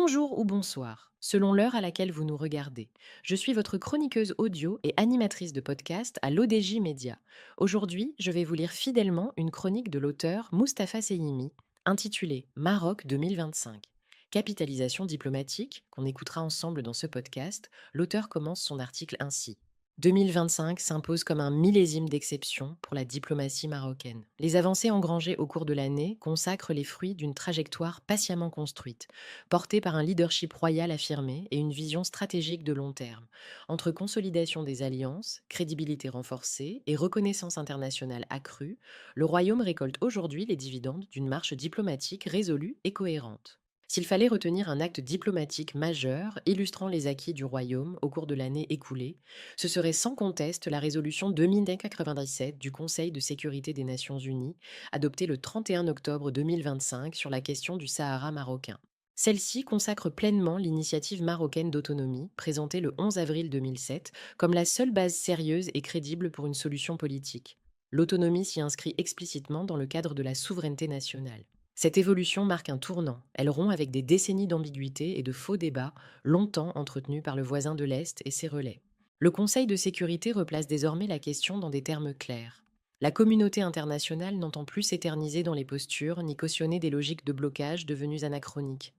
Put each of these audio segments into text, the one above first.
Bonjour ou bonsoir, selon l'heure à laquelle vous nous regardez. Je suis votre chroniqueuse audio et animatrice de podcast à l'ODJ Média. Aujourd'hui, je vais vous lire fidèlement une chronique de l'auteur Mustapha Seyimi, intitulée Maroc 2025. Capitalisation diplomatique, qu'on écoutera ensemble dans ce podcast, l'auteur commence son article ainsi. 2025 s'impose comme un millésime d'exception pour la diplomatie marocaine. Les avancées engrangées au cours de l'année consacrent les fruits d'une trajectoire patiemment construite, portée par un leadership royal affirmé et une vision stratégique de long terme. Entre consolidation des alliances, crédibilité renforcée et reconnaissance internationale accrue, le royaume récolte aujourd'hui les dividendes d'une marche diplomatique résolue et cohérente. S'il fallait retenir un acte diplomatique majeur illustrant les acquis du royaume au cours de l'année écoulée, ce serait sans conteste la résolution 2097 du Conseil de sécurité des Nations Unies, adoptée le 31 octobre 2025 sur la question du Sahara marocain. Celle-ci consacre pleinement l'initiative marocaine d'autonomie, présentée le 11 avril 2007, comme la seule base sérieuse et crédible pour une solution politique. L'autonomie s'y inscrit explicitement dans le cadre de la souveraineté nationale. Cette évolution marque un tournant. Elle rompt avec des décennies d'ambiguïté et de faux débats, longtemps entretenus par le voisin de l'Est et ses relais. Le Conseil de sécurité replace désormais la question dans des termes clairs. La communauté internationale n'entend plus s'éterniser dans les postures ni cautionner des logiques de blocage devenues anachroniques.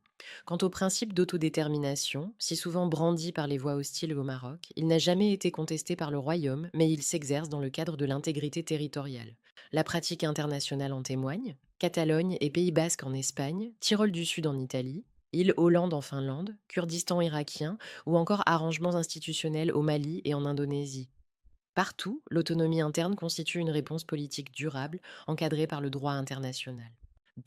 Quant au principe d'autodétermination, si souvent brandi par les voix hostiles au Maroc, il n'a jamais été contesté par le Royaume, mais il s'exerce dans le cadre de l'intégrité territoriale. La pratique internationale en témoigne. Catalogne et Pays basque en Espagne, Tyrol du Sud en Italie, île Hollande en Finlande, Kurdistan irakien ou encore arrangements institutionnels au Mali et en Indonésie. Partout, l'autonomie interne constitue une réponse politique durable, encadrée par le droit international.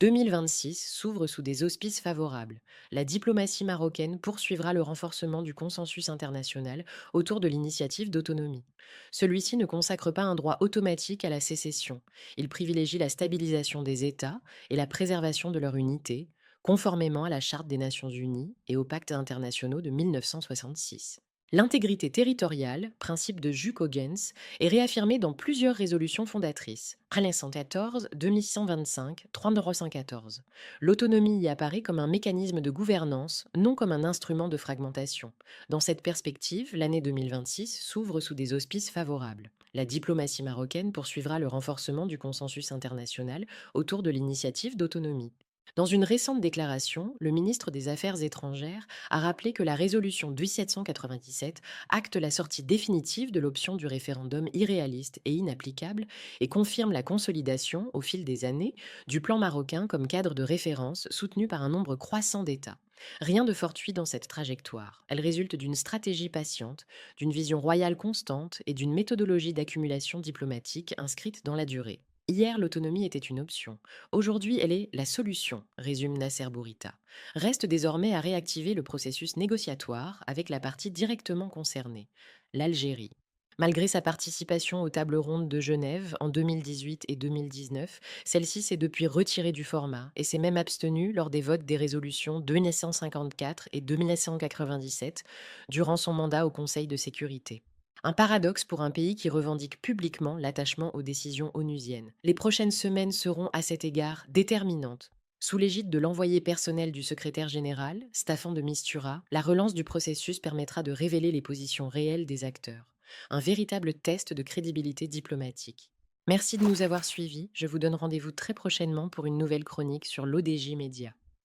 2026 s'ouvre sous des auspices favorables. La diplomatie marocaine poursuivra le renforcement du consensus international autour de l'initiative d'autonomie. Celui-ci ne consacre pas un droit automatique à la sécession. Il privilégie la stabilisation des États et la préservation de leur unité, conformément à la Charte des Nations Unies et aux pactes internationaux de 1966. L'intégrité territoriale, principe de jus cogens, est réaffirmée dans plusieurs résolutions fondatrices. 314, 2125, 3914. L'autonomie y apparaît comme un mécanisme de gouvernance, non comme un instrument de fragmentation. Dans cette perspective, l'année 2026 s'ouvre sous des auspices favorables. La diplomatie marocaine poursuivra le renforcement du consensus international autour de l'initiative d'autonomie. Dans une récente déclaration, le ministre des Affaires étrangères a rappelé que la résolution 1797 acte la sortie définitive de l'option du référendum irréaliste et inapplicable et confirme la consolidation, au fil des années, du plan marocain comme cadre de référence soutenu par un nombre croissant d'États. Rien de fortuit dans cette trajectoire. Elle résulte d'une stratégie patiente, d'une vision royale constante et d'une méthodologie d'accumulation diplomatique inscrite dans la durée. Hier, l'autonomie était une option. Aujourd'hui, elle est la solution, résume Nasser Bourita. Reste désormais à réactiver le processus négociatoire avec la partie directement concernée, l'Algérie. Malgré sa participation aux tables rondes de Genève en 2018 et 2019, celle-ci s'est depuis retirée du format et s'est même abstenue lors des votes des résolutions 2954 et 2997 durant son mandat au Conseil de sécurité. Un paradoxe pour un pays qui revendique publiquement l'attachement aux décisions onusiennes. Les prochaines semaines seront à cet égard déterminantes. Sous l'égide de l'envoyé personnel du secrétaire général, Staffan de Mistura, la relance du processus permettra de révéler les positions réelles des acteurs. Un véritable test de crédibilité diplomatique. Merci de nous avoir suivis. Je vous donne rendez-vous très prochainement pour une nouvelle chronique sur l'ODJ Média.